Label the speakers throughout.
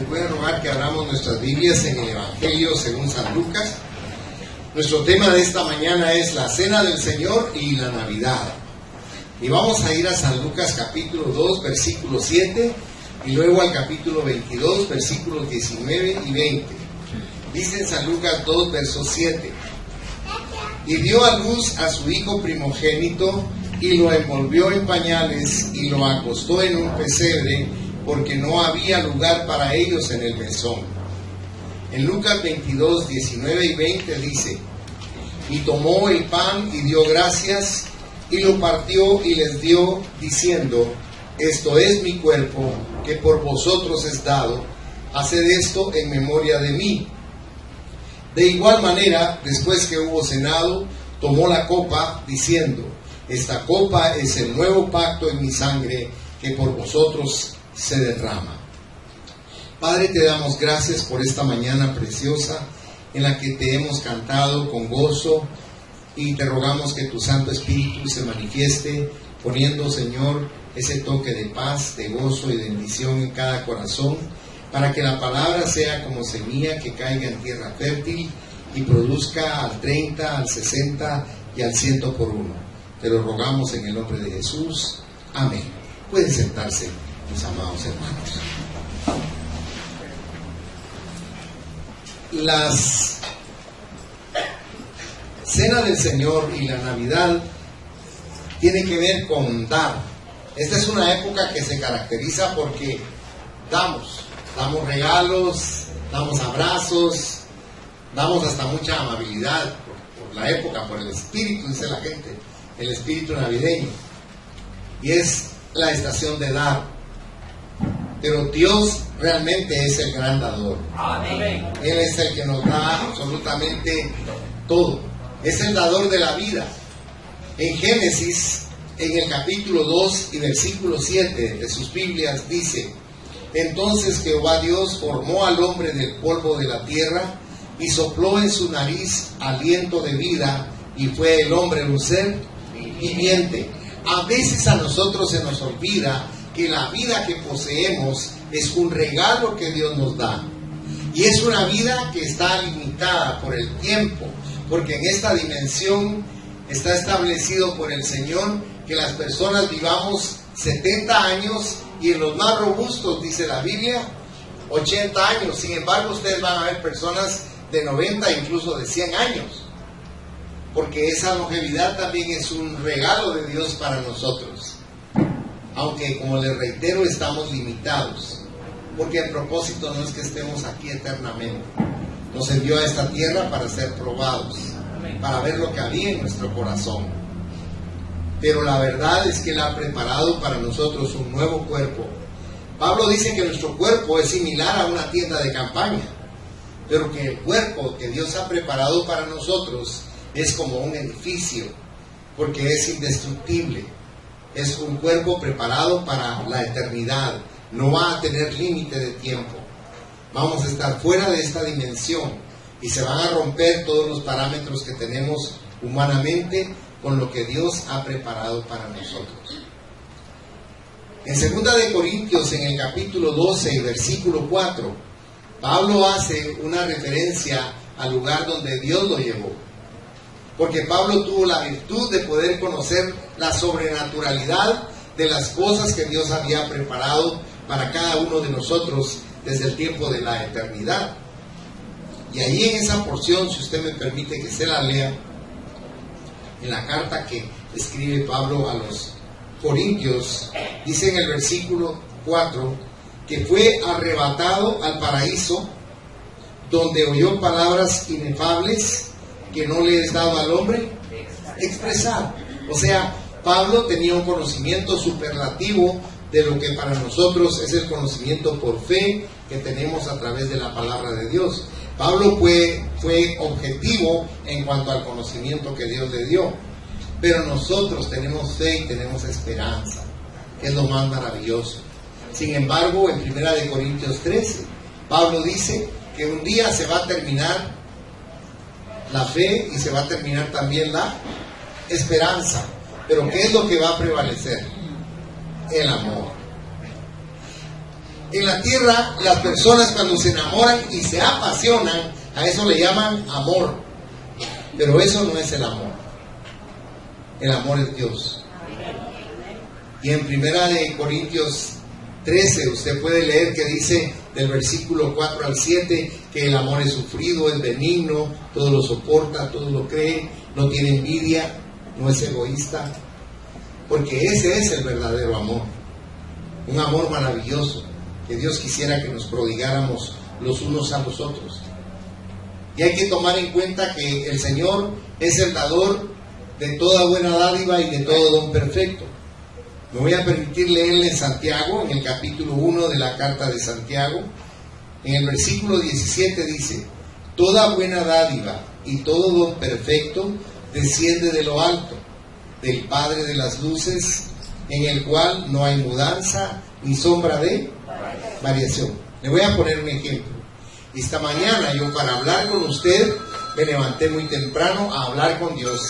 Speaker 1: Les voy a rogar que abramos nuestras Biblias en el Evangelio según San Lucas. Nuestro tema de esta mañana es la Cena del Señor y la Navidad. Y vamos a ir a San Lucas capítulo 2, versículo 7, y luego al capítulo 22, versículos 19 y 20. Dice en San Lucas 2, verso 7. Y dio a luz a su hijo primogénito, y lo envolvió en pañales, y lo acostó en un pesebre, porque no había lugar para ellos en el mesón. En Lucas 22, 19 y 20 dice: y tomó el pan y dio gracias, y lo partió y les dio, diciendo: esto es mi cuerpo, que por vosotros es dado, haced esto en memoria de mí. De igual manera, después que hubo cenado, tomó la copa, diciendo: esta copa es el nuevo pacto en mi sangre, que por vosotros se derrama. Padre, te damos gracias por esta mañana preciosa en la que te hemos cantado con gozo, y te rogamos que tu Santo Espíritu se manifieste, poniendo, Señor, ese toque de paz, de gozo y de bendición en cada corazón, para que la palabra sea como semilla que caiga en tierra fértil y produzca al 30, al 60 y al 100 por uno. Te lo rogamos en el nombre de Jesús. Amén. Pueden sentarse, mis amados hermanos. Las Cena del Señor y la Navidad tienen que ver con dar. Esta es una época que se caracteriza porque damos regalos, damos abrazos, damos hasta mucha amabilidad por la época, por el espíritu, dice la gente, el espíritu navideño. Y es la estación de dar. Pero Dios realmente es el gran dador. Amén. Él es el que nos da absolutamente todo. Es el dador de la vida. En Génesis, en el capítulo 2 y versículo 7 de sus Biblias, dice: entonces Jehová Dios formó al hombre del polvo de la tierra y sopló en su nariz aliento de vida, y fue el hombre un ser viviente. A veces a nosotros se nos olvida que la vida que poseemos es un regalo que Dios nos da. Y es una vida que está limitada por el tiempo, porque en esta dimensión está establecido por el Señor que las personas vivamos 70 años y en los más robustos, dice la Biblia, 80 años. Sin embargo, ustedes van a ver personas de 90, incluso de 100 años. Porque esa longevidad también es un regalo de Dios para nosotros. Aunque, como les reitero, estamos limitados. Porque el propósito no es que estemos aquí eternamente. Nos envió a esta tierra para ser probados, para ver lo que había en nuestro corazón. Pero la verdad es que Él ha preparado para nosotros un nuevo cuerpo. Pablo dice que nuestro cuerpo es similar a una tienda de campaña, pero que el cuerpo que Dios ha preparado para nosotros es como un edificio, porque es indestructible. Es un cuerpo preparado para la eternidad. No va a tener límite de tiempo. Vamos a estar fuera de esta dimensión y se van a romper todos los parámetros que tenemos humanamente con lo que Dios ha preparado para nosotros. En 2 de Corintios, en el capítulo 12 y versículo 4, Pablo hace una referencia al lugar donde Dios lo llevó. Porque Pablo tuvo la virtud de poder conocer la sobrenaturalidad de las cosas que Dios había preparado para cada uno de nosotros desde el tiempo de la eternidad. Y ahí en esa porción, si usted me permite que se la lea, en la carta que escribe Pablo a los Corintios, dice en el versículo 4 que fue arrebatado al paraíso, donde oyó palabras inefables que no le es dado al hombre expresar. O sea, Pablo tenía un conocimiento superlativo de lo que para nosotros es el conocimiento por fe que tenemos a través de la palabra de Dios. Pablo fue objetivo en cuanto al conocimiento que Dios le dio. Pero nosotros tenemos fe y tenemos esperanza, que es lo más maravilloso. Sin embargo, en 1 de Corintios 13, Pablo dice que un día se va a terminar la fe y se va a terminar también la esperanza. Pero ¿qué es lo que va a prevalecer? El amor. En la tierra, las personas cuando se enamoran y se apasionan, a eso le llaman amor. Pero eso no es el amor. El amor es Dios. Y en 1 Corintios 13 usted puede leer que dice del versículo 4 al 7 que el amor es sufrido, es benigno, todo lo soporta, todo lo cree, no tiene envidia, no es egoísta. Porque ese es el verdadero amor. Un amor maravilloso que Dios quisiera que nos prodigáramos los unos a los otros. Y hay que tomar en cuenta que el Señor es el dador de toda buena dádiva y de todo don perfecto. Me voy a permitir leerle en Santiago, en el capítulo 1 de la carta de Santiago. En el versículo 17 dice: toda buena dádiva y todo don perfecto desciende de lo alto, del Padre de las luces, en el cual no hay mudanza ni sombra de variación. Le voy a poner un ejemplo. Esta mañana yo, para hablar con usted, me levanté muy temprano a hablar con Dios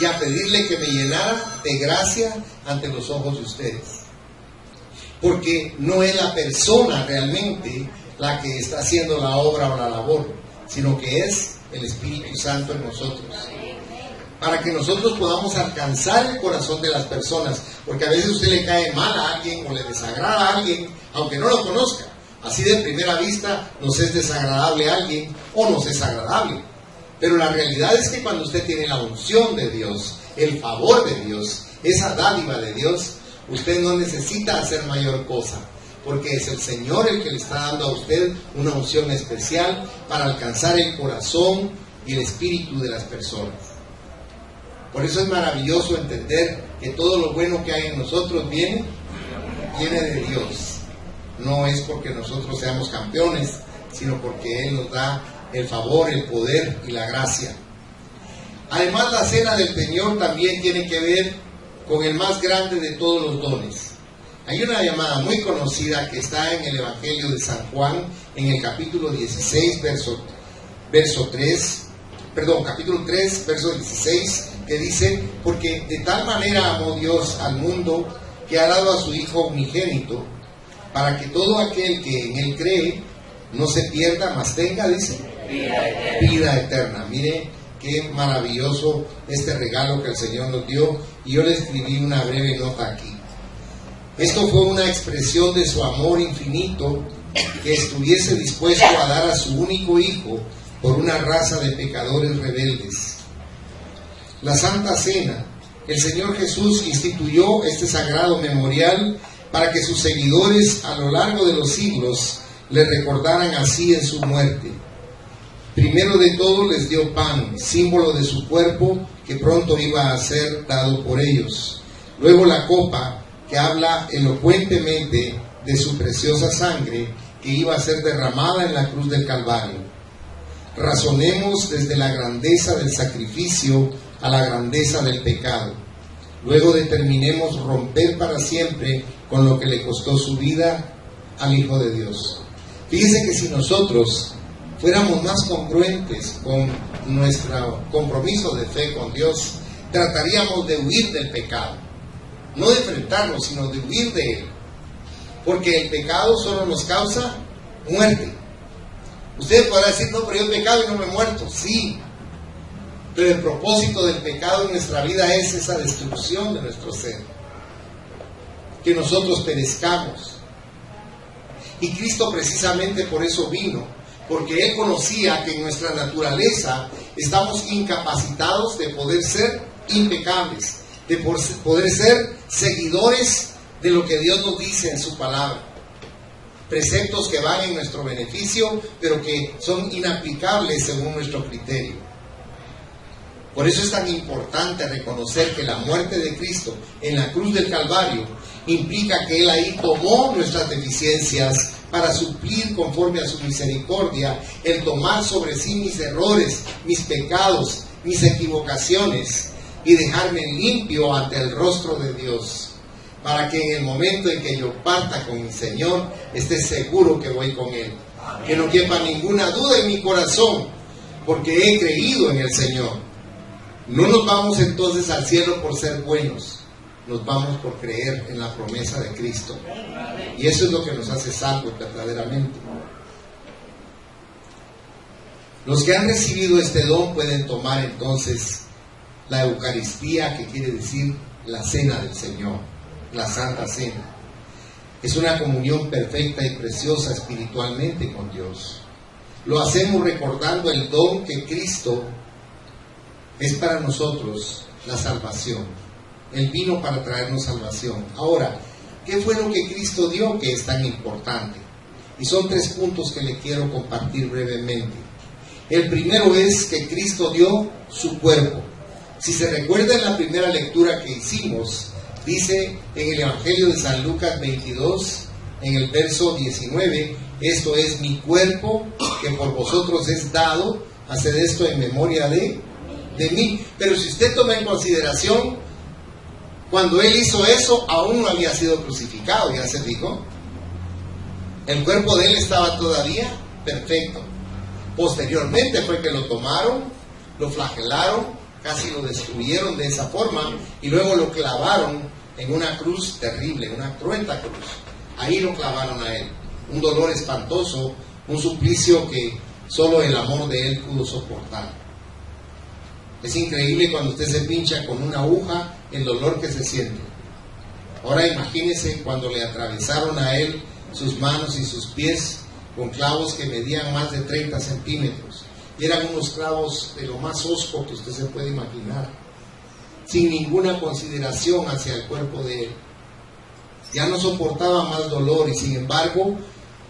Speaker 1: y a pedirle que me llenara de gracia ante los ojos de ustedes. Porque no es la persona realmente la que está haciendo la obra o la labor, sino que es el Espíritu Santo en nosotros. Para que nosotros podamos alcanzar el corazón de las personas, porque a veces usted le cae mal a alguien o le desagrada a alguien, aunque no lo conozca. Así de primera vista nos es desagradable a alguien o nos es agradable. Pero la realidad es que cuando usted tiene la unción de Dios, el favor de Dios, esa dádiva de Dios, usted no necesita hacer mayor cosa, porque es el Señor el que le está dando a usted una unción especial para alcanzar el corazón y el espíritu de las personas. Por eso es maravilloso entender que todo lo bueno que hay en nosotros viene de Dios. No es porque nosotros seamos campeones, sino porque Él nos da el favor, el poder y la gracia. Además, la cena del Señor también tiene que ver con el más grande de todos los dones. Hay una llamada muy conocida que está en el Evangelio de San Juan, en el capítulo 16, capítulo 3, verso 16, que dice: porque de tal manera amó Dios al mundo que ha dado a su Hijo unigénito, para que todo aquel que en Él cree no se pierda, mas tenga, dice, vida eterna. Mire qué maravilloso este regalo que el Señor nos dio, y yo le escribí una breve nota aquí. Esto fue una expresión de su amor infinito, que estuviese dispuesto a dar a su único Hijo por una raza de pecadores rebeldes. La Santa Cena, el Señor Jesús instituyó este sagrado memorial para que sus seguidores a lo largo de los siglos le recordaran así en su muerte. Primero de todo les dio pan, símbolo de su cuerpo que pronto iba a ser dado por ellos. Luego la copa, que habla elocuentemente de su preciosa sangre que iba a ser derramada en la cruz del Calvario. Razonemos desde la grandeza del sacrificio a la grandeza del pecado. Luego determinemos romper para siempre con lo que le costó su vida al Hijo de Dios. Fíjense que si nosotros fuéramos más congruentes con nuestro compromiso de fe con Dios, trataríamos de huir del pecado. No de enfrentarlo, sino de huir de él. Porque el pecado solo nos causa muerte. Usted podrá decir: no, pero yo he pecado y no me he muerto. Sí, pero el propósito del pecado en nuestra vida es esa destrucción de nuestro ser, que nosotros perezcamos. Y Cristo precisamente por eso vino, porque Él conocía que en nuestra naturaleza estamos incapacitados de poder ser impecables, de poder ser seguidores de lo que Dios nos dice en su palabra. Preceptos que van en nuestro beneficio, pero que son inaplicables según nuestro criterio. Por eso es tan importante reconocer que la muerte de Cristo en la cruz del Calvario implica que Él ahí tomó nuestras deficiencias para suplir conforme a su misericordia, el tomar sobre sí mis errores, mis pecados, mis equivocaciones, y dejarme limpio ante el rostro de Dios, para que en el momento en que yo parta con mi Señor, esté seguro que voy con Él. Amén. Que no quepa ninguna duda en mi corazón, porque he creído en el Señor. No nos vamos entonces al cielo por ser buenos, nos vamos por creer en la promesa de Cristo. Y eso es lo que nos hace salvos verdaderamente. Los que han recibido este don pueden tomar entonces la Eucaristía, que quiere decir la cena del Señor, la Santa Cena. Es una comunión perfecta y preciosa espiritualmente con Dios. Lo hacemos recordando el don que Cristo es para nosotros, la salvación. Él vino para traernos salvación. Ahora, ¿qué fue lo que Cristo dio que es tan importante? Y son 3 puntos que le quiero compartir brevemente. El primero es que Cristo dio su cuerpo. Si se recuerda en la primera lectura que hicimos, dice en el Evangelio de San Lucas 22, en el verso 19, esto es mi cuerpo que por vosotros es dado, haced esto en memoria de mí. Pero si usted toma en consideración, cuando Él hizo eso, aún no había sido crucificado, ya se dijo. El cuerpo de Él estaba todavía perfecto. Posteriormente fue que lo tomaron, lo flagelaron, casi lo destruyeron de esa forma, y luego lo clavaron en una cruz terrible, una cruenta cruz. Ahí lo clavaron a Él. Un dolor espantoso, un suplicio que solo el amor de Él pudo soportar. Es increíble cuando usted se pincha con una aguja, el dolor que se siente. Ahora imagínese cuando le atravesaron a Él sus manos y sus pies con clavos que medían más de 30 centímetros. Y eran unos clavos de lo más hosco que usted se puede imaginar, sin ninguna consideración hacia el cuerpo de Él. Ya no soportaba más dolor y sin embargo,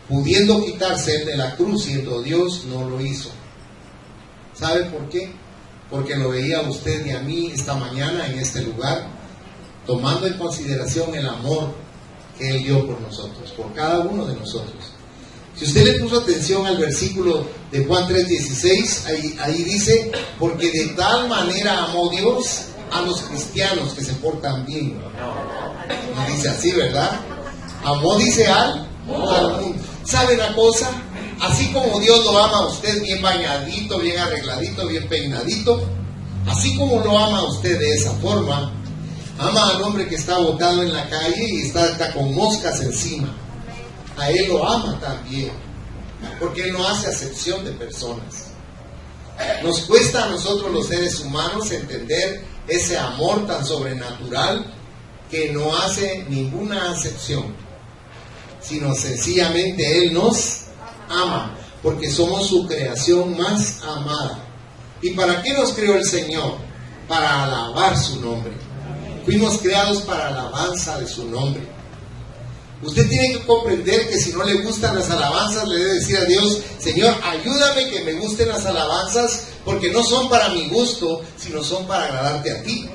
Speaker 1: pudiendo quitarse Él de la cruz, siendo Dios, no lo hizo. ¿Sabe por qué? Porque lo veía a usted y a mí esta mañana en este lugar, tomando en consideración el amor que Él dio por nosotros, por cada uno de nosotros. Si usted le puso atención al versículo de Juan 3:16, ahí dice, porque de tal manera amó Dios a los cristianos que se portan bien. Y dice así, ¿verdad? Amó, dice, al mundo. ¿Sabe una cosa? Así como Dios lo ama a usted bien bañadito, bien arregladito, bien peinadito, así como lo ama a usted de esa forma, ama al hombre que está botado en la calle y está con moscas encima. A Él lo ama también, porque Él no hace acepción de personas. Nos cuesta a nosotros los seres humanos entender ese amor tan sobrenatural que no hace ninguna acepción, sino sencillamente Él nos ama, porque somos su creación más amada. ¿Y para qué nos creó el Señor? Para alabar su nombre. Fuimos creados para alabanza de su nombre. Usted tiene que comprender que si no le gustan las alabanzas, le debe decir a Dios, Señor, ayúdame que me gusten las alabanzas, porque no son para mi gusto, sino son para agradarte a ti.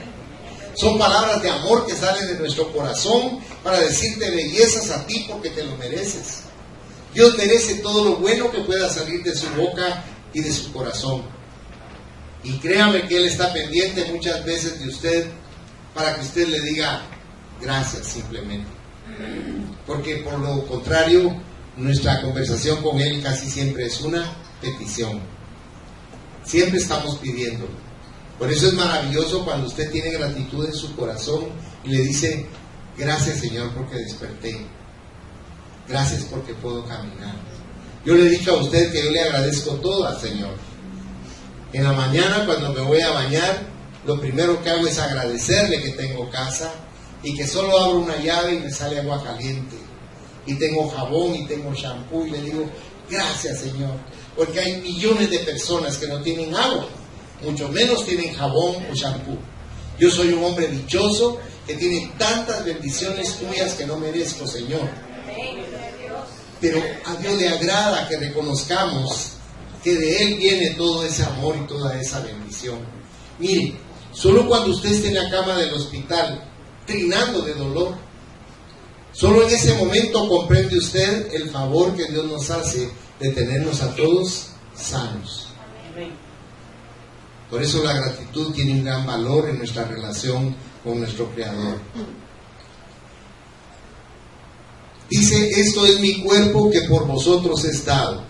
Speaker 1: Son palabras de amor que salen de nuestro corazón para decirte bellezas a ti porque te lo mereces. Dios merece todo lo bueno que pueda salir de su boca y de su corazón. Y créame que Él está pendiente muchas veces de usted para que usted le diga gracias simplemente. Porque por lo contrario, nuestra conversación con Él casi siempre es una petición. Siempre estamos pidiendo. Por eso es maravilloso cuando usted tiene gratitud en su corazón y le dice, gracias Señor porque desperté. Gracias porque puedo caminar. Yo le he dicho a usted que yo le agradezco todo al Señor. En la mañana cuando me voy a bañar, lo primero que hago es agradecerle que tengo casa y que solo abro una llave y me sale agua caliente. Y tengo jabón y tengo shampoo y le digo, gracias Señor. Porque hay millones de personas que no tienen agua, mucho menos tienen jabón o shampoo. Yo soy un hombre dichoso que tiene tantas bendiciones tuyas que no merezco, Señor. Pero a Dios le agrada que reconozcamos que de Él viene todo ese amor y toda esa bendición. Mire, solo cuando usted esté en la cama del hospital, trinando de dolor, solo en ese momento comprende usted el favor que Dios nos hace de tenernos a todos sanos. Por eso la gratitud tiene un gran valor en nuestra relación con nuestro Creador. Dice, esto es mi cuerpo que por vosotros es dado.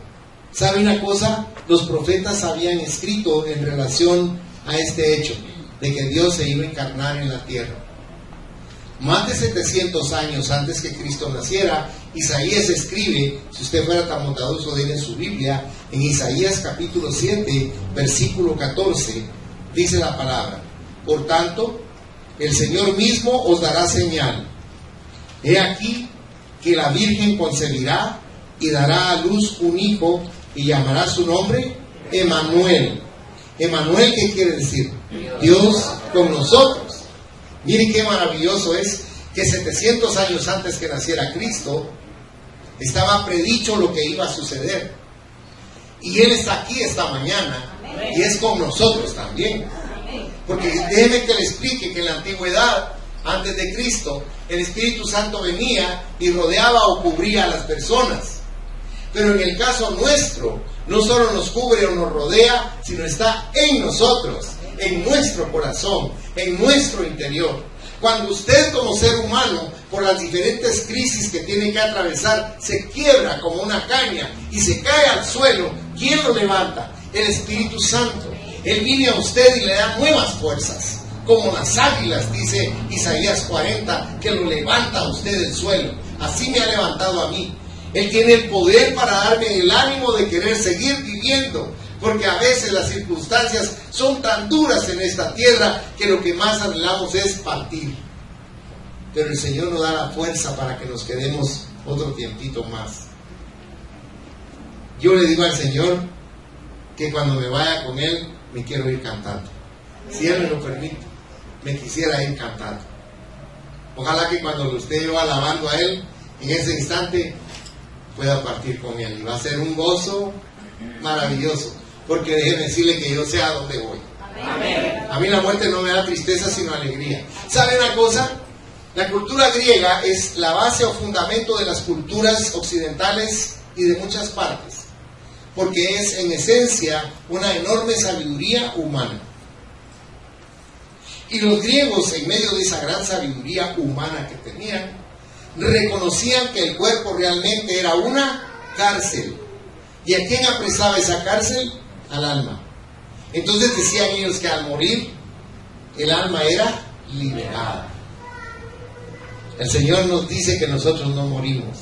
Speaker 1: ¿Sabe una cosa? Los profetas habían escrito en relación a este hecho, de que Dios se iba a encarnar en la tierra. más de 700 años antes que Cristo naciera, Isaías escribe, si usted fuera tan bondadoso de ir en su Biblia, en Isaías capítulo 7, versículo 14, dice la palabra: por tanto, el Señor mismo os dará señal. He aquí que la Virgen concebirá y dará a luz un hijo y llamará su nombre Emmanuel. Emmanuel, ¿qué quiere decir? Dios con nosotros. Miren qué maravilloso es que 700 años antes que naciera Cristo, estaba predicho lo que iba a suceder. Y Él está aquí esta mañana y es con nosotros también. Porque déjeme que le explique que en la antigüedad, antes de Cristo, el Espíritu Santo venía y rodeaba o cubría a las personas. Pero en el caso nuestro, no solo nos cubre o nos rodea, sino está en nosotros, en nuestro corazón, en nuestro interior. Cuando usted como ser humano, por las diferentes crisis que tiene que atravesar, se quiebra como una caña y se cae al suelo, ¿quién lo levanta? El Espíritu Santo. Él viene a usted y le da nuevas fuerzas, como las águilas, dice Isaías 40, que lo levanta a usted del suelo. Así me ha levantado a mí. Él tiene el poder para darme el ánimo de querer seguir viviendo, porque a veces las circunstancias son tan duras en esta tierra que lo que más anhelamos es partir. Pero el Señor nos da la fuerza para que nos quedemos otro tiempito más. Yo le digo al Señor que cuando me vaya con Él, me quiero ir cantando. Si Él me lo permite, me quisiera ir cantando. Ojalá que cuando lo esté yo alabando a Él, en ese instante pueda partir con Él. Y va a ser un gozo maravilloso. Porque déjeme decirle que yo sé a dónde voy. Amén. A mí la muerte no me da tristeza, sino alegría. ¿Sabe una cosa? La cultura griega es la base o fundamento de las culturas occidentales y de muchas partes. Porque es en esencia una enorme sabiduría humana. Y los griegos, en medio de esa gran sabiduría humana que tenían, reconocían que el cuerpo realmente era una cárcel. ¿Y a quién apresaba esa cárcel? Al alma. Entonces decían ellos que al morir el alma era liberada. El Señor nos dice que nosotros no morimos.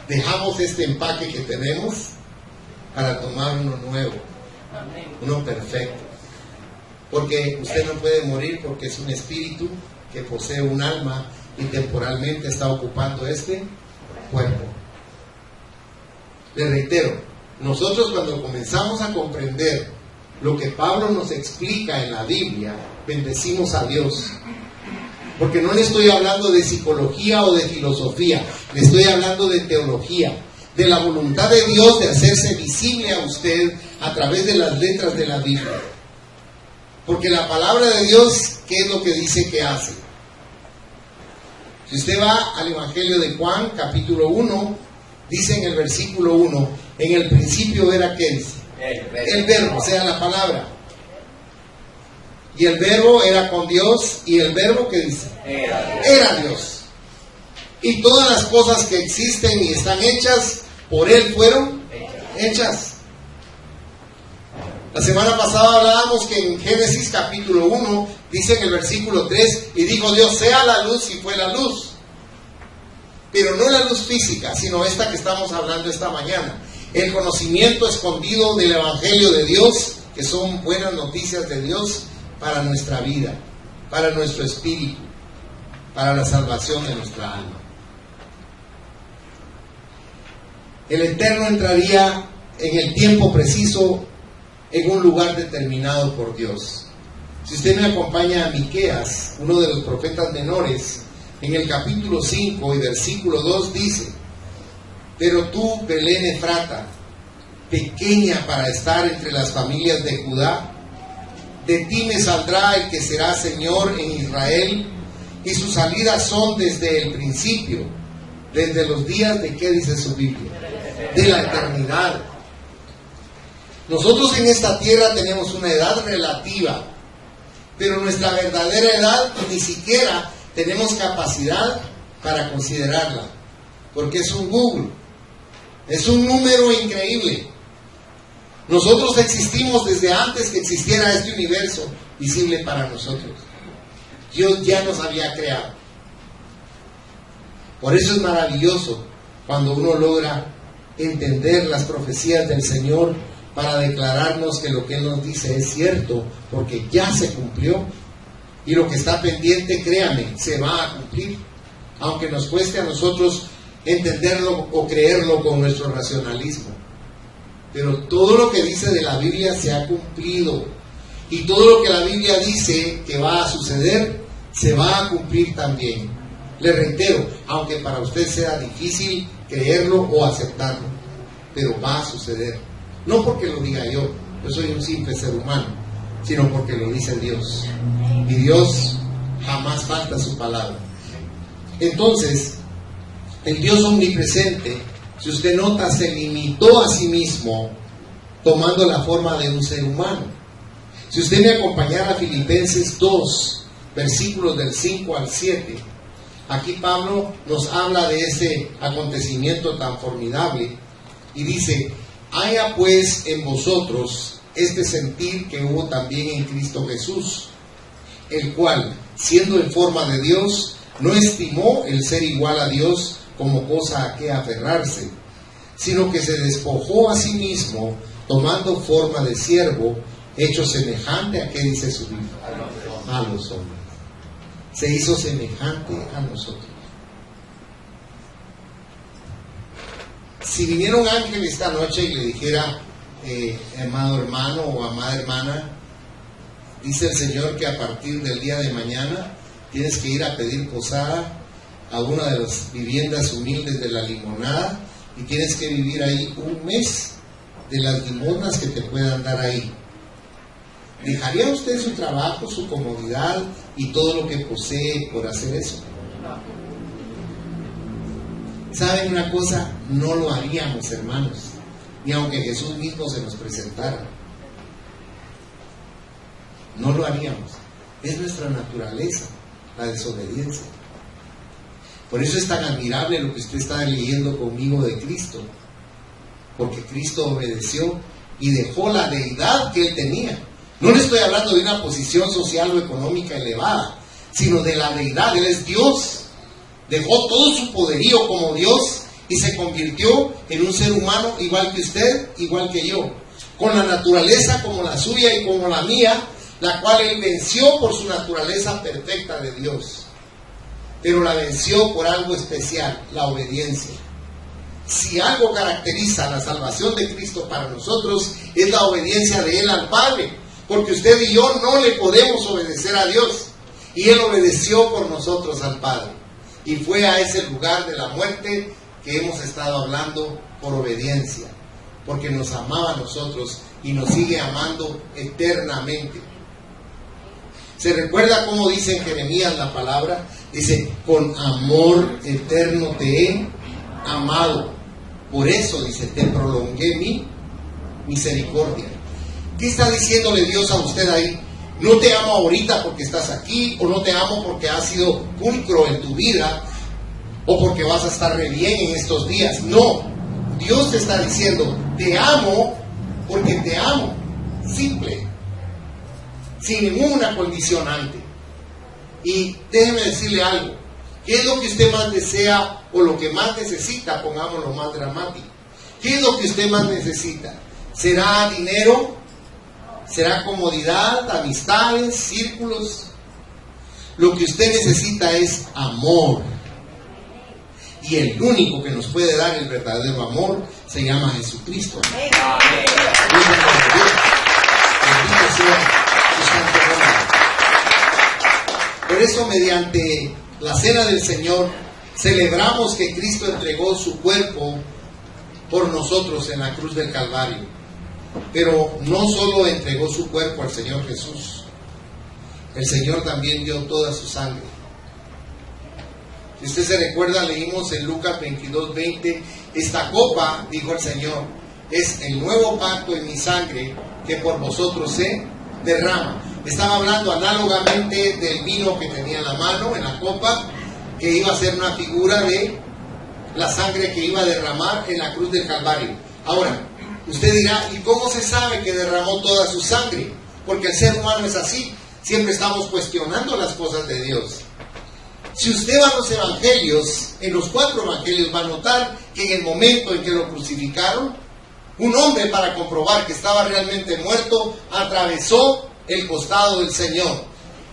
Speaker 1: Dejamos este empaque que tenemos para tomar uno nuevo, uno perfecto. Porque usted no puede morir porque es un espíritu que posee un alma y temporalmente está ocupando este cuerpo. Le reitero, nosotros cuando comenzamos a comprender lo que Pablo nos explica en la Biblia, bendecimos a Dios. Porque no le estoy hablando de psicología o de filosofía, le estoy hablando de teología, de la voluntad de Dios de hacerse visible a usted a través de las letras de la Biblia. Porque la palabra de Dios, ¿qué es lo que dice que hace? Si usted va al Evangelio de Juan, capítulo 1, dice en el versículo 1, en el principio era ¿qué dice? El verbo, o sea, la palabra. Y el verbo era con Dios, y el verbo ¿qué dice? Era Dios. Y todas las cosas que existen y están hechas, por Él fueron hechas. La semana pasada hablábamos que en Génesis capítulo 1, dice en el versículo 3, y dijo Dios, sea la luz, y fue la luz. Pero no la luz física, sino esta que estamos hablando esta mañana. El conocimiento escondido del Evangelio de Dios, que son buenas noticias de Dios para nuestra vida, para nuestro espíritu, para la salvación de nuestra alma. El Eterno entraría en el tiempo preciso en un lugar determinado por Dios. Si usted me acompaña a Miqueas, uno de los profetas menores, en el capítulo 5 y versículo 2 dice: pero tú, Belén Efrata, pequeña para estar entre las familias de Judá, de ti me saldrá el que será Señor en Israel, y sus salidas son desde el principio, desde los días de, ¿qué dice su Biblia? De la eternidad. Nosotros en esta tierra tenemos una edad relativa, pero nuestra verdadera edad ni siquiera tenemos capacidad para considerarla, porque es un Google, es un número increíble. Nosotros existimos desde antes que existiera este universo visible para nosotros. Dios ya nos había creado. Por eso es maravilloso cuando uno logra entender las profecías del Señor para declararnos que lo que Él nos dice es cierto, porque ya se cumplió. Y lo que está pendiente, créame, se va a cumplir, aunque nos cueste a nosotros entenderlo o creerlo con nuestro racionalismo. Pero todo lo que dice de la Biblia se ha cumplido, y todo lo que la Biblia dice que va a suceder, se va a cumplir también. Le reitero, aunque para usted sea difícil creerlo o aceptarlo, pero va a suceder. No porque lo diga yo soy un simple ser humano, sino porque lo dice Dios. Y Dios jamás falta su palabra. Entonces, el Dios omnipresente, si usted nota, se limitó a sí mismo tomando la forma de un ser humano. Si usted me acompañara a Filipenses 2, versículos del 5 al 7, aquí Pablo nos habla de ese acontecimiento tan formidable y dice: haya pues en vosotros este sentir que hubo también en Cristo Jesús, el cual, siendo en forma de Dios, no estimó el ser igual a Dios como cosa a que aferrarse, sino que se despojó a sí mismo, tomando forma de siervo, hecho semejante a, ¿qué dice su Biblia? A los hombres. Se hizo semejante a nosotros. Si viniera un ángel esta noche y le dijera, amado hermano o amada hermana, dice el Señor que a partir del día de mañana tienes que ir a pedir posada a una de las viviendas humildes de La Limonada y tienes que vivir ahí un mes de las limonas que te puedan dar ahí. ¿Dejaría usted su trabajo, su comodidad y todo lo que posee por hacer eso? ¿Saben una cosa? No lo haríamos, hermanos, ni aunque Jesús mismo se nos presentara. No lo haríamos. Es nuestra naturaleza, la desobediencia. Por eso es tan admirable lo que usted está leyendo conmigo de Cristo, porque Cristo obedeció y dejó la deidad que Él tenía. No le estoy hablando de una posición social o económica elevada, sino de la deidad. Él es Dios. Dejó todo su poderío como Dios y se convirtió en un ser humano igual que usted, igual que yo, con la naturaleza como la suya y como la mía, la cual Él venció por su naturaleza perfecta de Dios, pero la venció por algo especial, la obediencia. Si algo caracteriza la salvación de Cristo para nosotros, es la obediencia de Él al Padre, porque usted y yo no le podemos obedecer a Dios, y Él obedeció por nosotros al Padre, y fue a ese lugar de la muerte que hemos estado hablando por obediencia, porque nos amaba a nosotros y nos sigue amando eternamente. ¿Se recuerda cómo dice en Jeremías la palabra? Dice, con amor eterno te he amado. Por eso, dice, te prolongué mi misericordia. ¿Qué está diciéndole Dios a usted ahí? No te amo ahorita porque estás aquí, o no te amo porque has sido pulcro en tu vida, o porque vas a estar re bien en estos días. No, Dios te está diciendo, te amo porque te amo. Simple. Sin ninguna condicionante. Y déjeme decirle algo. ¿Qué es lo que usted más desea o lo que más necesita? Pongámoslo más dramático. ¿Qué es lo que usted más necesita? ¿Será dinero? ¿Será comodidad? ¿Amistades? ¿Círculos? Lo que usted necesita es amor. Y el único que nos puede dar el verdadero amor se llama Jesucristo. Bendito sea. Por eso, mediante la cena del Señor, celebramos que Cristo entregó su cuerpo por nosotros en la cruz del Calvario. Pero no solo entregó su cuerpo al Señor Jesús, el Señor también dio toda su sangre. Si usted se recuerda, leímos en Lucas 22:20, esta copa, dijo el Señor, es el nuevo pacto en mi sangre que por vosotros se derrama. Estaba hablando análogamente del vino que tenía en la mano, en la copa, que iba a ser una figura de la sangre que iba a derramar en la cruz del Calvario. Ahora, usted dirá, ¿y cómo se sabe que derramó toda su sangre? Porque el ser humano es así, siempre estamos cuestionando las cosas de Dios. Si usted va a los evangelios, en los 4 evangelios va a notar que en el momento en que lo crucificaron, un hombre, para comprobar que estaba realmente muerto, atravesó el costado del Señor.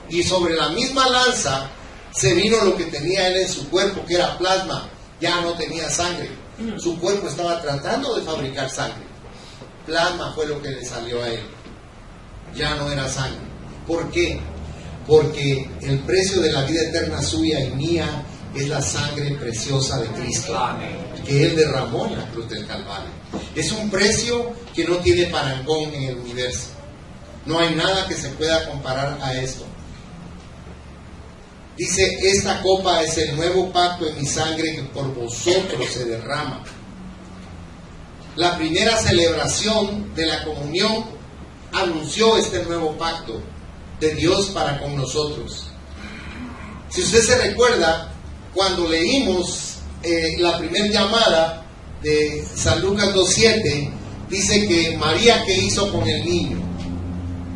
Speaker 1: Y sobre la misma lanza se vino lo que tenía él en su cuerpo, que era plasma. Ya no tenía sangre. Su cuerpo estaba tratando de fabricar sangre. Plasma fue lo que le salió a él. Ya no era sangre. ¿Por qué? Porque el precio de la vida eterna suya y mía es la sangre preciosa de Cristo, que Él derramó en la cruz del Calvario. Es un precio que no tiene parangón en el universo. No hay nada que se pueda comparar a esto. Dice, esta copa es el nuevo pacto en mi sangre que por vosotros se derrama. La primera celebración de la comunión anunció este nuevo pacto de Dios para con nosotros. Si usted se recuerda, cuando leímos la primera llamada de San Lucas 2:7, dice que María, ¿qué hizo con el niño?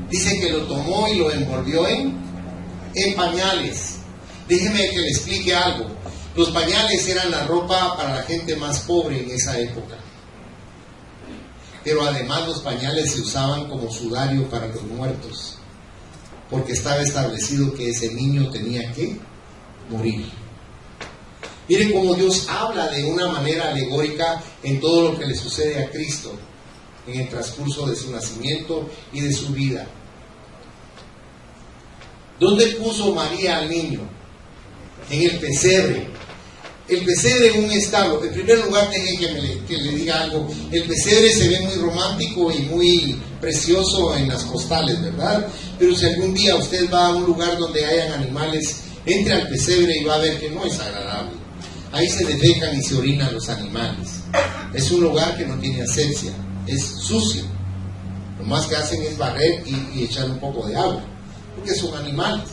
Speaker 1: Dice que lo tomó y lo envolvió en pañales. Déjeme que le explique algo. Los pañales eran la ropa para la gente más pobre en esa época. Pero además los pañales se usaban como sudario para los muertos, porque estaba establecido que ese niño tenía que morir. Miren cómo Dios habla de una manera alegórica en todo lo que le sucede a Cristo en el transcurso de su nacimiento y de su vida. ¿Dónde puso María al niño? En el pesebre. El pesebre en un establo. En primer lugar, déjenme que le diga algo. El pesebre se ve muy romántico y muy precioso en las postales, ¿verdad? Pero si algún día usted va a un lugar donde hayan animales, entre al pesebre y va a ver que no es agradable. Ahí se defecan y se orinan los animales. Es un lugar que no tiene asepsia, es sucio. Lo más que hacen es barrer y echar un poco de agua, porque son animales.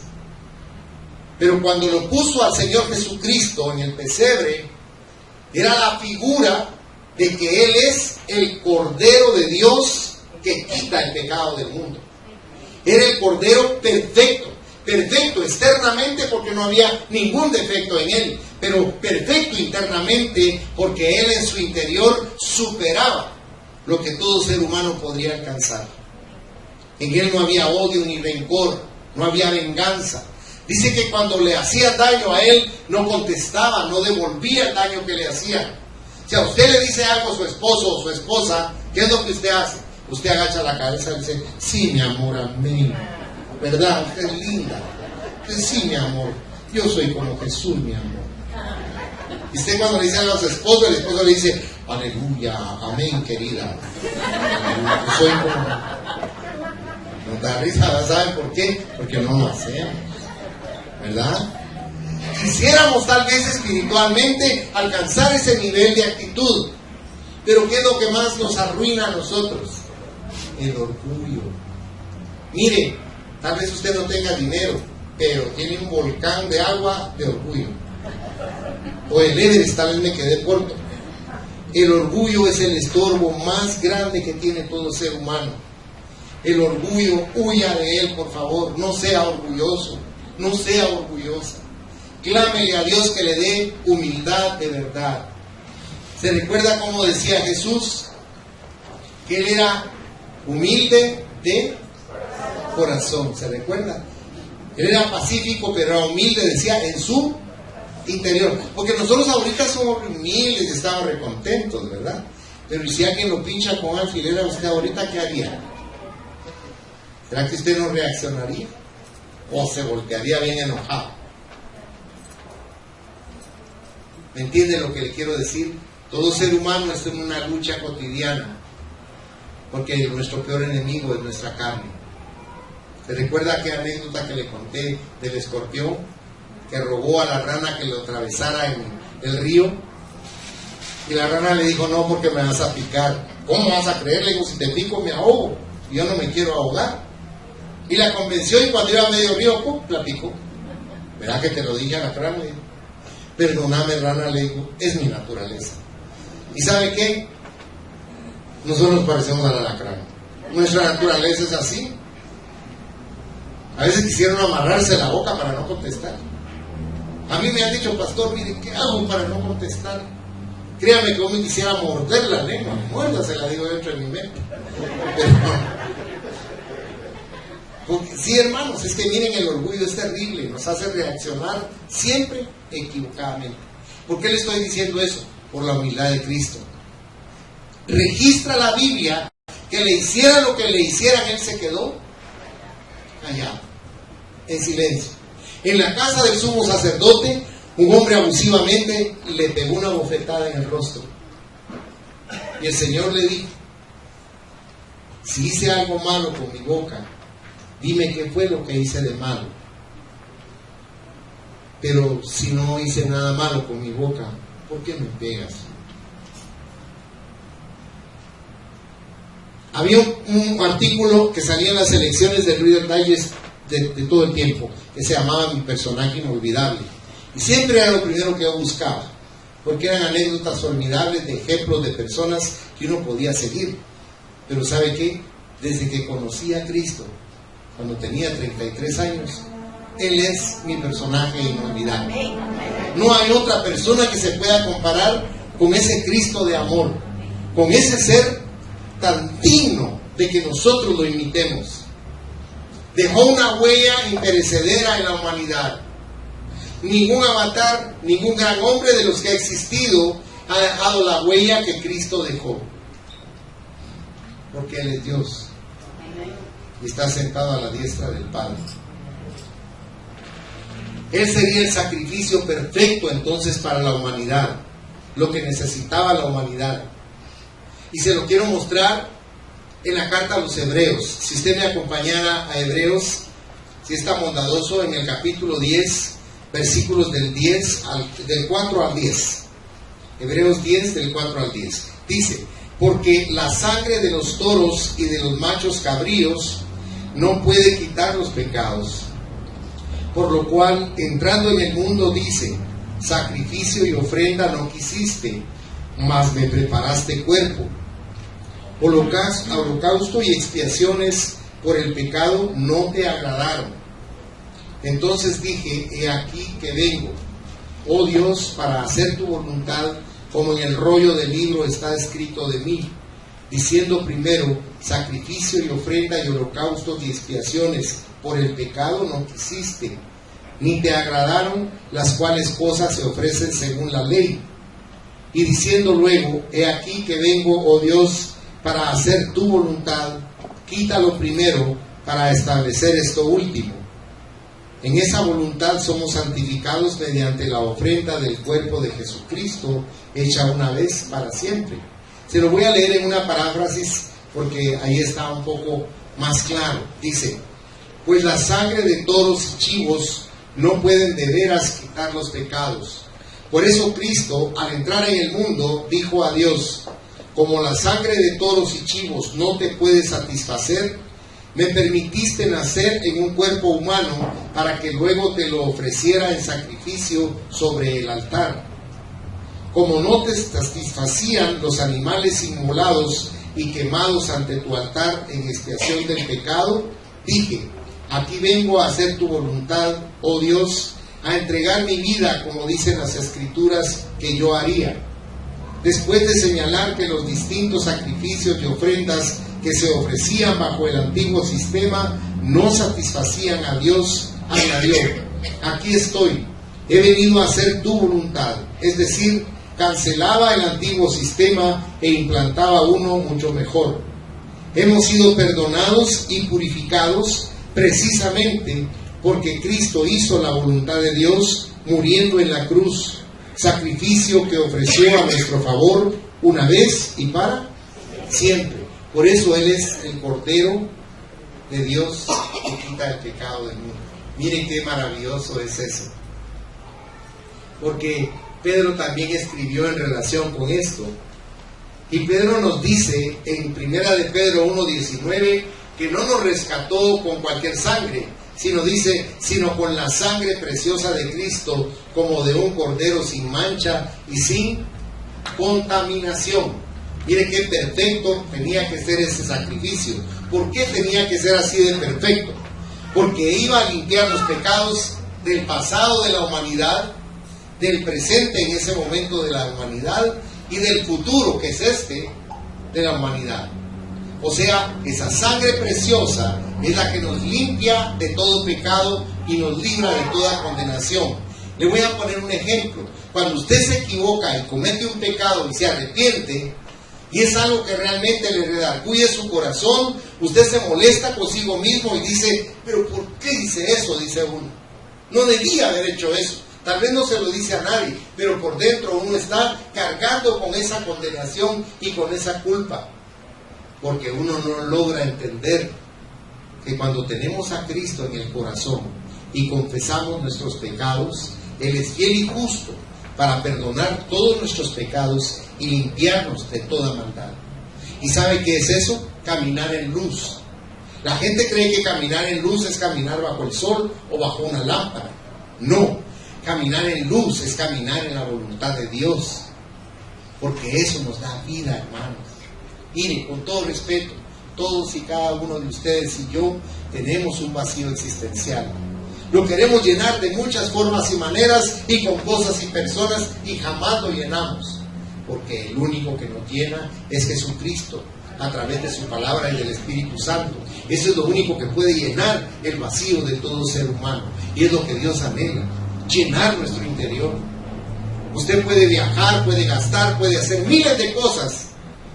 Speaker 1: Pero cuando lo puso al Señor Jesucristo en el pesebre, era la figura de que Él es el Cordero de Dios que quita el pecado del mundo. Era el Cordero perfecto, perfecto externamente porque no había ningún defecto en Él, pero perfecto internamente porque Él en su interior superaba lo que todo ser humano podría alcanzar. En Él no había odio ni rencor, no había venganza. Dice que cuando le hacía daño a él, no contestaba, no devolvía el daño que le hacía. Si a usted le dice algo a su esposo o su esposa, ¿qué es lo que usted hace? Usted agacha la cabeza y dice, sí, mi amor, amén. ¿Verdad? Usted es linda. Usted, sí, mi amor. Yo soy como Jesús, mi amor. Y usted cuando le dice algo a su esposo, el esposo le dice, aleluya, amén, querida. Yo soy como... Nos da risa, ¿saben por qué? Porque no lo hacemos. ¿Verdad? Quisiéramos tal vez espiritualmente alcanzar ese nivel de actitud, pero ¿qué es lo que más nos arruina a nosotros? El orgullo. Mire, tal vez usted no tenga dinero, pero tiene un volcán de agua de orgullo. O el Everest, tal vez me quedé corto. El orgullo es el estorbo más grande que tiene todo ser humano. El orgullo, huya de él, por favor, no sea orgulloso. No sea orgullosa. Clámele a Dios que le dé humildad de verdad. ¿Se recuerda cómo decía Jesús? Que Él era humilde de corazón. ¿Se recuerda? Él era pacífico, pero era humilde, decía, en su interior. Porque nosotros ahorita somos humildes y estamos recontentos, ¿verdad? Pero si alguien lo pincha con alfiler a usted ahorita, ¿qué haría? ¿Será que usted no reaccionaría? O se voltearía bien enojado. ¿Me entiende lo que le quiero decir? Todo ser humano está en una lucha cotidiana, porque nuestro peor enemigo es nuestra carne. ¿Se recuerda aquella anécdota que le conté del escorpión que rogó a la rana que lo atravesara en el río? Y la rana le dijo, no, porque me vas a picar. ¿Cómo vas a creer? Le digo, si te pico me ahogo, y yo no me quiero ahogar. Y la convenció, y cuando iba a medio río, ¡pum!, la picó. ¿Verdad que te lo dije a la rana? Perdóname, rana, le digo, es mi naturaleza. ¿Y sabe qué? Nosotros nos parecemos al alacrán. Nuestra naturaleza es así. A veces quisieron amarrarse la boca para no contestar. A mí me han dicho, pastor, mire, ¿qué hago para no contestar? Créame que yo me quisiera morder la lengua, muérdasela, digo dentro de mi mente. Porque, sí, hermanos, es que miren, el orgullo es terrible, nos hace reaccionar siempre equivocadamente. ¿Por qué le estoy diciendo eso? Por la humildad de Cristo. Registra la Biblia que le hiciera lo que le hicieran, él se quedó callado, en silencio. En la casa del sumo sacerdote, un hombre abusivamente le pegó una bofetada en el rostro. Y el Señor le dijo: si hice algo malo con mi boca, dime qué fue lo que hice de malo. Pero si no hice nada malo con mi boca, ¿por qué me pegas? Había un artículo que salía en las elecciones del Reader Digest de todo el tiempo, que se llamaba Mi personaje inolvidable. Y siempre era lo primero que yo buscaba, porque eran anécdotas formidables de ejemplos de personas que uno podía seguir. Pero ¿sabe qué? Desde que conocí a Cristo, cuando tenía 33 años, Él es mi personaje inolvidable. No hay otra persona que se pueda comparar con ese Cristo de amor, con ese ser tan digno de que nosotros lo imitemos. Dejó una huella imperecedera en la humanidad. Ningún avatar, ningún gran hombre de los que ha existido ha dejado la huella que Cristo dejó. Porque Él es Dios y está sentado a la diestra del Padre. Él sería el sacrificio perfecto entonces para la humanidad, lo que necesitaba la humanidad. Y se lo quiero mostrar en la carta a los Hebreos. Si usted me acompañara a Hebreos, si está bondadoso, en el capítulo 10, versículos del 4 al 10. Hebreos 10, del 4 al 10. Dice: porque la sangre de los toros y de los machos cabríos no puede quitar los pecados. Por lo cual, entrando en el mundo, dice: sacrificio y ofrenda no quisiste, mas me preparaste cuerpo. Holocausto y expiaciones por el pecado no te agradaron. Entonces dije: he aquí que vengo, oh Dios, para hacer tu voluntad, como en el rollo del libro está escrito de mí, diciendo primero: sacrificio y ofrenda y holocaustos y expiaciones por el pecado no quisiste, ni te agradaron, las cuales cosas se ofrecen según la ley. Y diciendo luego: he aquí que vengo, oh Dios, para hacer tu voluntad, quítalo primero para establecer esto último. En esa voluntad somos santificados mediante la ofrenda del cuerpo de Jesucristo, hecha una vez para siempre. Se lo voy a leer en una paráfrasis porque ahí está un poco más claro. Dice: pues la sangre de toros y chivos no pueden de veras quitar los pecados. Por eso Cristo, al entrar en el mundo, dijo a Dios: como la sangre de toros y chivos no te puede satisfacer, me permitiste nacer en un cuerpo humano para que luego te lo ofreciera en sacrificio sobre el altar. Como no te satisfacían los animales inmolados y quemados ante tu altar en expiación del pecado, dije: aquí vengo a hacer tu voluntad, oh Dios, a entregar mi vida, como dicen las Escrituras que yo haría. Después de señalar que los distintos sacrificios y ofrendas que se ofrecían bajo el antiguo sistema no satisfacían a Dios, añadió: aquí estoy, he venido a hacer tu voluntad. Es decir, cancelaba el antiguo sistema e implantaba uno mucho mejor. Hemos sido perdonados y purificados precisamente porque Cristo hizo la voluntad de Dios muriendo en la cruz, sacrificio que ofreció a nuestro favor una vez y para siempre. Por eso Él es el Cordero de Dios que quita el pecado del mundo. Miren qué maravilloso es eso. Porque Pedro también escribió en relación con esto. Y Pedro nos dice en 1 de Pedro 1:19 que no nos rescató con cualquier sangre, sino con la sangre preciosa de Cristo, como de un cordero sin mancha y sin contaminación. Mire qué perfecto tenía que ser ese sacrificio. ¿Por qué tenía que ser así de perfecto? Porque iba a limpiar los pecados del pasado de la humanidad del presente en ese momento de la humanidad y del futuro, que es de la humanidad. O sea, esa sangre preciosa es la que nos limpia de todo pecado y nos libra de toda condenación. Le voy a poner un ejemplo. Cuando usted se equivoca y comete un pecado y se arrepiente, y es algo que realmente le redarguye su corazón, usted se molesta consigo mismo y dice, pero ¿por qué hice eso? Dice uno. No debía haber hecho eso. Tal vez no se lo dice a nadie, pero por dentro uno está cargando con esa condenación y con esa culpa. Porque uno no logra entender que cuando tenemos a Cristo en el corazón y confesamos nuestros pecados, Él es fiel y justo para perdonar todos nuestros pecados y limpiarnos de toda maldad. ¿Y sabe qué es eso? Caminar en luz. La gente cree que caminar en luz es caminar bajo el sol o bajo una lámpara. No, caminar en luz es caminar en la voluntad de Dios, porque eso nos da vida, hermanos. Mire, con todo respeto, todos y cada uno de ustedes y yo tenemos un vacío existencial. Lo queremos llenar de muchas formas y maneras y con cosas y personas, y jamás lo llenamos, porque el único que nos llena es Jesucristo, a través de su palabra y del Espíritu Santo. Eso es lo único que puede llenar el vacío de todo ser humano, y es lo que Dios anhela, llenar nuestro interior. Usted puede viajar, puede gastar, puede hacer miles de cosas,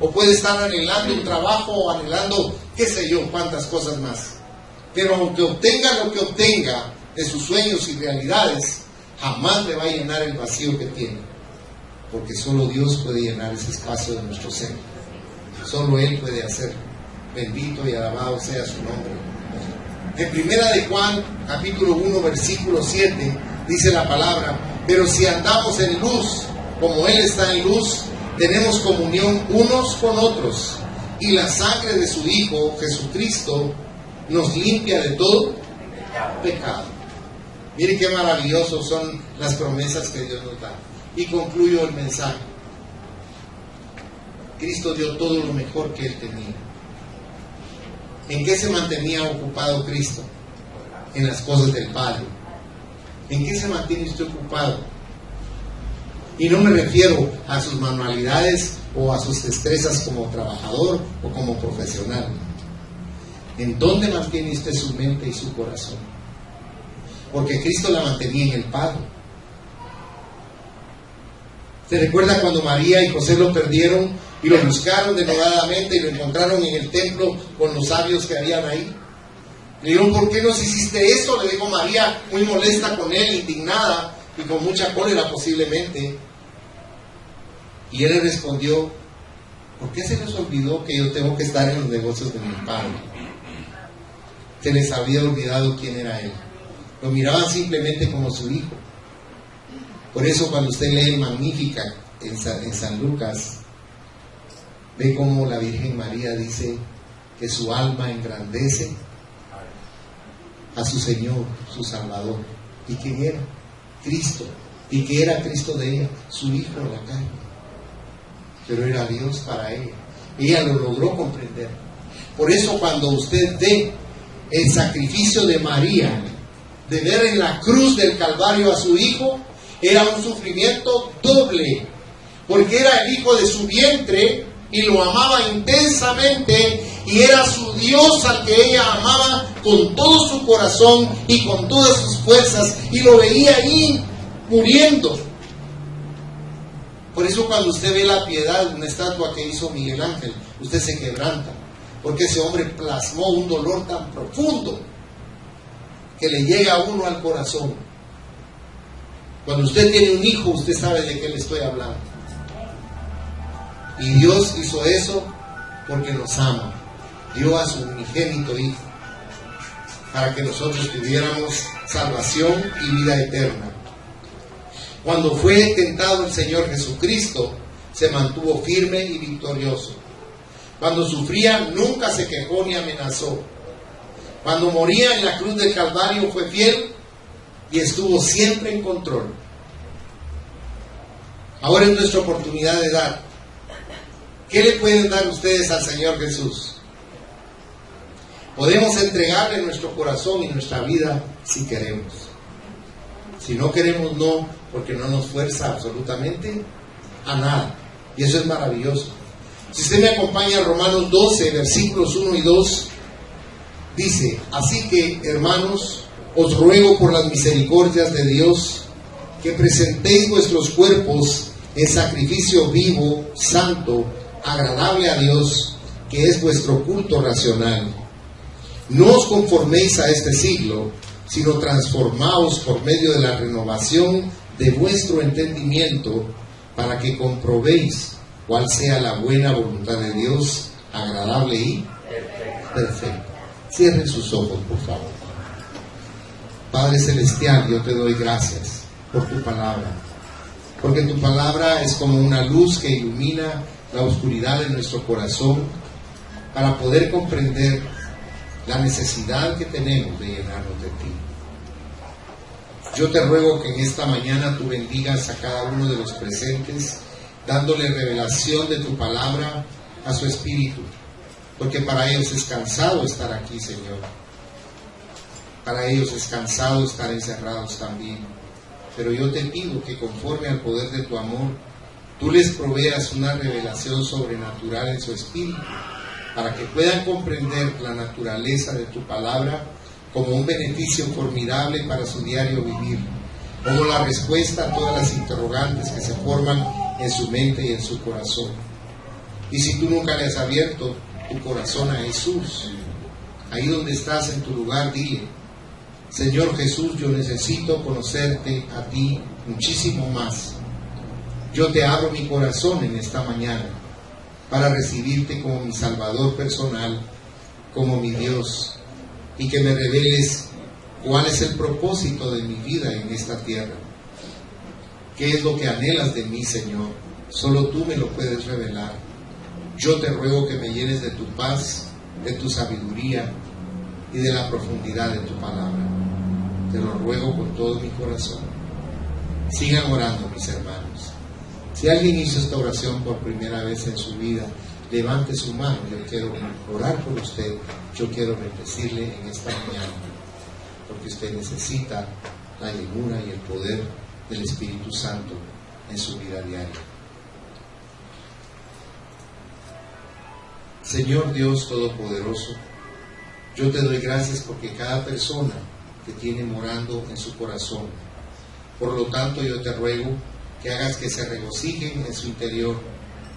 Speaker 1: o puede estar anhelando un trabajo o anhelando qué sé yo, cuántas cosas más. Pero aunque obtenga lo que obtenga de sus sueños y realidades, jamás le va a llenar el vacío que tiene, porque solo Dios puede llenar ese espacio de nuestro ser. Solo Él puede hacerlo. Bendito y alabado sea su nombre. En primera de Juan, capítulo 1, versículo 7, dice la palabra: pero si andamos en luz, como Él está en luz, tenemos comunión unos con otros, y la sangre de su Hijo, Jesucristo, nos limpia de todo pecado. Mire qué maravillosos son las promesas que Dios nos da. Y concluyo el mensaje. Cristo dio todo lo mejor que Él tenía. ¿En qué se mantenía ocupado Cristo? En las cosas del Padre. ¿En qué se mantiene usted ocupado? Y no me refiero a sus manualidades o a sus destrezas como trabajador o como profesional. ¿En dónde mantiene usted su mente y su corazón? Porque Cristo la mantenía en el Padre. ¿Se recuerda cuando María y José lo perdieron y lo buscaron denodadamente y lo encontraron en el templo con los sabios que habían ahí? Le dijeron, ¿por qué nos hiciste esto? Le dijo María, muy molesta con él, indignada y con mucha cólera posiblemente. Y él le respondió, ¿por qué se les olvidó que yo tengo que estar en los negocios de mi Padre? Se les había olvidado quién era Él. Lo miraban simplemente como su hijo. Por eso cuando usted lee el Magnificat en San Lucas, ve cómo la Virgen María dice que su alma engrandece a su Señor, su Salvador. ¿Y quién era? Cristo. ¿Y qué era Cristo de ella? Su hijo en la carne. Pero era Dios para ella. Ella lo logró comprender. Por eso cuando usted ve el sacrificio de María, de ver en la cruz del Calvario a su hijo, era un sufrimiento doble, porque era el hijo de su vientre y lo amaba intensamente, y era su Dios al que ella amaba con todo su corazón y con todas sus fuerzas, y lo veía ahí muriendo. Por eso cuando usted ve la piedad, una estatua que hizo Miguel Ángel, usted se quebranta, porque ese hombre plasmó un dolor tan profundo que le llega a uno al corazón. Cuando usted tiene un hijo, usted sabe de qué le estoy hablando. Y Dios hizo eso porque nos ama. Dio a su unigénito Hijo para que nosotros tuviéramos salvación y vida eterna. Cuando fue tentado el Señor Jesucristo, se mantuvo firme y victorioso. Cuando sufría, nunca se quejó ni amenazó. Cuando moría en la cruz del Calvario, fue fiel y estuvo siempre en control. Ahora es nuestra oportunidad de dar. ¿Qué le pueden dar ustedes al Señor Jesús? Podemos entregarle nuestro corazón y nuestra vida si queremos. Si no queremos, no, porque no nos fuerza absolutamente a nada. Y eso es maravilloso. Si usted me acompaña a Romanos 12, versículos 1 y 2, dice: así que, hermanos, os ruego por las misericordias de Dios que presentéis vuestros cuerpos en sacrificio vivo, santo, agradable a Dios, que es vuestro culto racional. No os conforméis a este siglo, sino transformaos por medio de la renovación de vuestro entendimiento, para que comprobéis cuál sea la buena voluntad de Dios, agradable y perfecta. Cierren sus ojos, por favor. Padre Celestial, yo te doy gracias por tu palabra, porque tu palabra es como una luz que ilumina la oscuridad de nuestro corazón, para poder comprender la necesidad que tenemos de llenarnos de ti. Yo te ruego que en esta mañana tú bendigas a cada uno de los presentes, dándole revelación de tu palabra a su espíritu, porque para ellos es cansado estar aquí, Señor. Para ellos es cansado estar encerrados también. Pero yo te pido que, conforme al poder de tu amor, tú les proveas una revelación sobrenatural en su espíritu, para que puedan comprender la naturaleza de tu palabra como un beneficio formidable para su diario vivir, como la respuesta a todas las interrogantes que se forman en su mente y en su corazón. Y si tú nunca le has abierto tu corazón a Jesús, ahí donde estás en tu lugar, dile: Señor Jesús, yo necesito conocerte a ti muchísimo más. Yo te abro mi corazón en esta mañana para recibirte como mi Salvador personal, como mi Dios, y que me reveles cuál es el propósito de mi vida en esta tierra. ¿Qué es lo que anhelas de mí, Señor? Solo tú me lo puedes revelar. Yo te ruego que me llenes de tu paz, de tu sabiduría y de la profundidad de tu palabra. Te lo ruego con todo mi corazón. Sigan orando, mis hermanos. Si alguien hizo esta oración por primera vez en su vida, levante su mano. Yo quiero orar por usted. Yo quiero bendecirle en esta mañana, porque usted necesita la llenura y el poder del Espíritu Santo en su vida diaria. Señor Dios Todopoderoso, yo te doy gracias porque cada persona te tiene morando en su corazón. Por lo tanto, yo te ruego que hagas que se regocijen en su interior,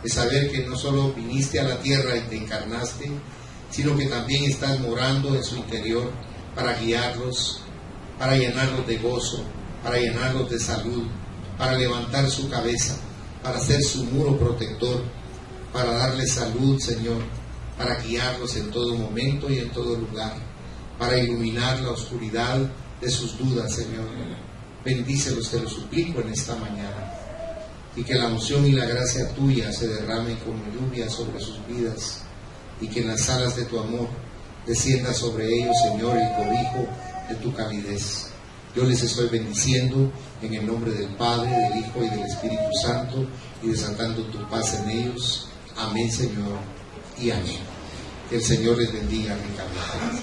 Speaker 1: de saber que no solo viniste a la tierra y te encarnaste, sino que también estás morando en su interior para guiarlos, para llenarlos de gozo, para llenarlos de salud, para levantar su cabeza, para ser su muro protector, para darles salud, Señor, para guiarlos en todo momento y en todo lugar, para iluminar la oscuridad de sus dudas, Señor. Bendícelos, te lo suplico en esta mañana, y que la unción y la gracia tuya se derramen como lluvia sobre sus vidas, y que en las alas de tu amor descienda sobre ellos, Señor, el cobijo de tu calidez. Yo les estoy bendiciendo en el nombre del Padre, del Hijo y del Espíritu Santo, y desatando tu paz en ellos. Amén, Señor, y amén. Que el Señor les bendiga ricamente.